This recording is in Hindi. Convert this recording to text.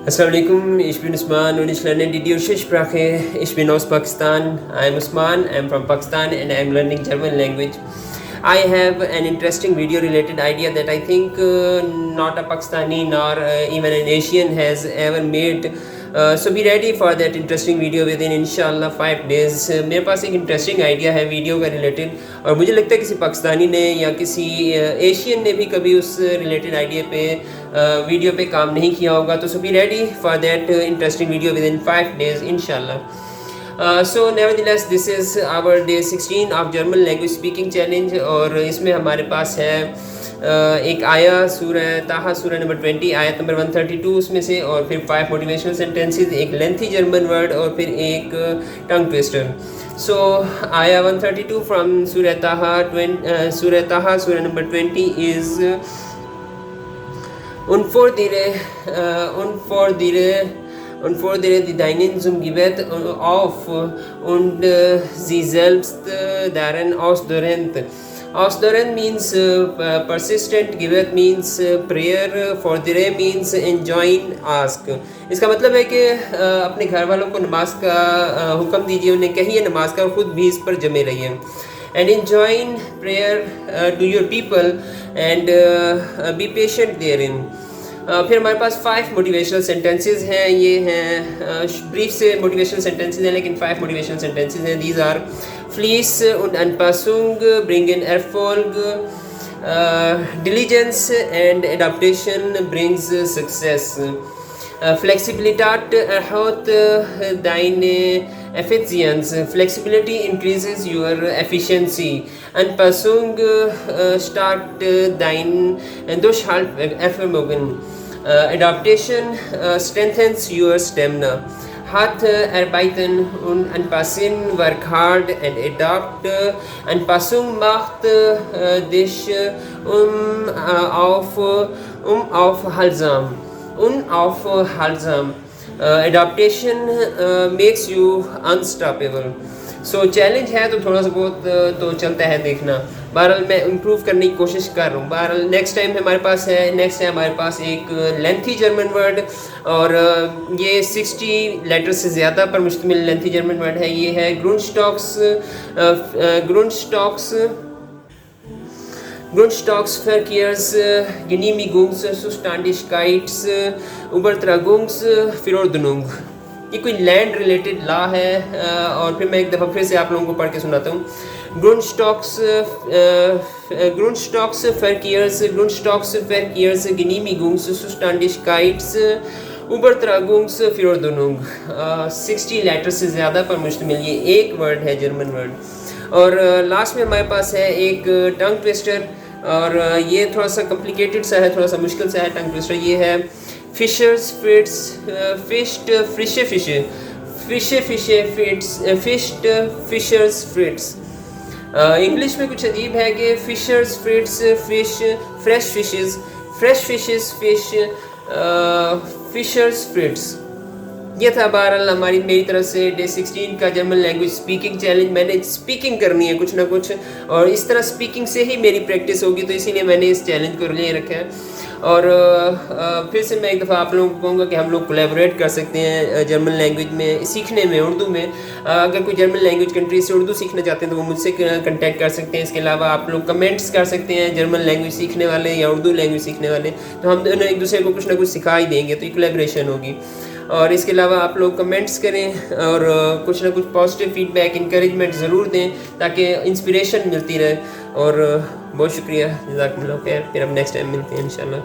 Assalamualaikum, ich bin Usman und ich lerne die deutsche Sprache. Ich bin aus Pakistan. I'm Usman, I'm from Pakistan and I'm learning German language. I have an interesting video related idea that I think not a Pakistani nor even an Asian has ever made. So be ready for that interesting video within inshallah 5 days. मेरे पास एक इंटरेस्टिंग आइडिया है वीडियो का रिलेटेड और मुझे लगता है किसी पाकिस्तानी ने या किसी एशियन ने भी कभी उस रिलेटेड आइडिया पे वीडियो पे काम नहीं किया होगा. तो so be ready for that interesting video with in 5 days इंशाल्लाह. So nevertheless this is our day 16 of German language speaking challenge और इसमें हमारे पास है एक आया सूरह ताहा सूरह नंबर 20 आयत नंबर 132 उसमें से और फिर 5 मोटिवेशनल सेंटेंसेस, एक लेंथी जर्मन वर्ड और फिर एक टंग ट्विस्टर. सो आया 132 फ्रॉम सूरह ताहा सूरह number 20 is Unvordere die deinen zum Gebet auf und sie selbst darin ausdauernd. Ausdauernd means persistent, Gebet means prayer, fordere means enjoin, ask. इसका मतलब है कि अपने घर वालों को नमाज का हुक्म दीजिए, उन्हें कहिए नमाज का, खुद भी इस पर जमे रहिए. And enjoin prayer to your people and be patient therein. फिर हमारे पास 5 मोटिवेशनल सेंटेंसेस हैं. ये हैं ब्रीफ से मोटिवेशनल सेंटेंसेस हैं लेकिन 5 मोटिवेशनल सेंटेंसेस हैं. दीज आर फ्लीस und Anpassung bringen Erfolg, diligence and adaptation brings success. Flexibilität erhöht deine Effizienz. Flexibility increases your efficiency. Anpassung stärkt dein Durchhaltevermögen. Adaptation strengthens your stamina. Hart arbeiten und anpassen, work hard and adapt. Anpassung macht dich unaufhaltsam. Adaptation makes you unstoppable. So challenge है तो थोड़ा सा बहुत तो चलता है देखना. बहरहाल मैं इम्प्रूव करने की कोशिश कर रहा हूँ. बहरहाल नेक्स्ट टाइम हमारे पास एक लेंथी जर्मन वर्ड और ये 60 लेटर से ज़्यादा पर मुश्तमिल लेंथी जर्मन वर्ड है. ये है Grundstocksverkehrsgenehmigungszuständigkeits Übertragungsverordnung. ये कोई लैंड रिलेटेड लॉ है और फिर मैं एक दफ़ा फिर से आप लोगों को पढ़ के सुनाता हूँ. Grundstocksverkehrsgenehmigungszuständigkeits Übertragungsverordnung. 60 लेटर से ज़्यादा पर मुश्तमिल ये एक वर्ड है, जर्मन वर्ड. और लास्ट में हमारे पास है एक टंग ट्विस्टर और ये थोड़ा सा कॉम्प्लिकेटेड सा है, थोड़ा सा मुश्किल सा है टंग ट्विस्टर. ये है Fisher's Fits, Fished Fische Fische, Fische Fische Fits, Fished Fisher's Fits. English में कुछ अजीब है कि Fisher's Fits, Fish, Fresh Fishes, Fresh Fishes, Fish, Fisher's Fits. ये था बहरहाल मेरी तरफ से डे 16 का जर्मन लैंग्वेज स्पीकिंग चैलेंज. मैंने स्पीकिंग करनी है कुछ ना कुछ और इस तरह स्पीकिंग से ही मेरी प्रैक्टिस होगी, तो इसीलिए मैंने इस चैलेंज को ले रखा है. और फिर से मैं एक दफ़ा आप लोगों को कहूँगा कि हम लोग कोलैबोरेट कर सकते हैं जर्मन लैंग्वेज में सीखने में, उर्दू में. अगर कोई जर्मन लैंग्वेज कंट्री से उर्दू सीखना चाहते हैं तो वो मुझसे कांटेक्ट कर सकते हैं. इसके अलावा आप लोग कमेंट्स कर सकते हैं, जर्मन लैंग्वेज सीखने वाले या उर्दू लैंग्वेज सीखने वाले, तो हम दोनों एक दूसरे को कुछ ना कुछ सिखा ही देंगे, तो ये कोलैबोरेशन होगी. और इसके अलावा आप लोग कमेंट्स करें और कुछ ना कुछ पॉजिटिव फीडबैक, इंकरेजमेंट ज़रूर दें ताकि इंस्पिरेशन मिलती रहे. और बहुत शुक्रिया, जज़ाकल्लाह खैर. फिर हम नेक्स्ट टाइम मिलते हैं इंशाल्लाह.